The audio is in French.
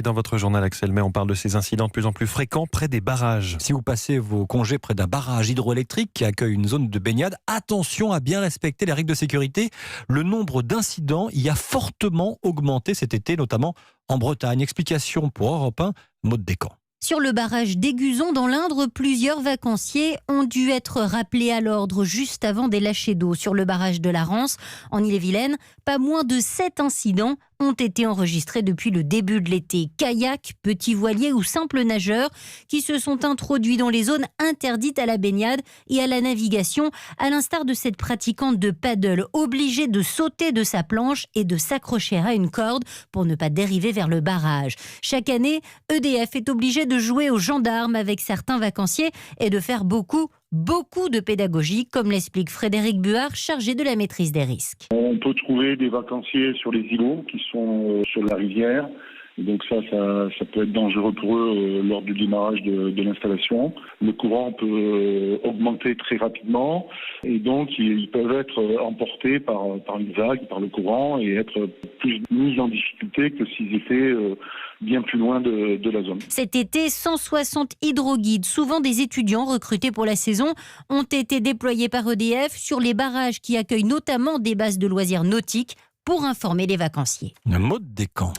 Et dans votre journal Axel May, on parle de ces incidents de plus en plus fréquents près des barrages. Si vous passez vos congés près d'un barrage hydroélectrique qui accueille une zone de baignade, attention à bien respecter les règles de sécurité. Le nombre d'incidents y a fortement augmenté cet été, notamment en Bretagne. Explication pour Europe 1, Maud Descamps. Sur le barrage d'Aiguzon dans l'Indre, plusieurs vacanciers ont dû être rappelés à l'ordre juste avant des lâchers d'eau. Sur le barrage de la Rance, en Ille-et-Vilaine, pas moins de 7 incidents ont été enregistrés depuis le début de l'été. Kayak, petits voiliers ou simples nageurs qui se sont introduits dans les zones interdites à la baignade et à la navigation, à l'instar de cette pratiquante de paddle obligée de sauter de sa planche et de s'accrocher à une corde pour ne pas dériver vers le barrage. Chaque année, EDF est obligé de jouer aux gendarmes avec certains vacanciers et de faire beaucoup de pédagogie, comme l'explique Frédéric Buard, chargé de la maîtrise des risques. On peut trouver des vacanciers sur les îlots qui sont sur la rivière. Et donc ça peut être dangereux pour eux lors du démarrage de l'installation. Le courant peut augmenter très rapidement et donc ils peuvent être emportés par une vague, par le courant et être plus mis en difficulté que s'ils étaient bien plus loin de la zone. Cet été, 160 hydroguides, souvent des étudiants recrutés pour la saison, ont été déployés par EDF sur les barrages qui accueillent notamment des bases de loisirs nautiques pour informer les vacanciers. Maud Descamps.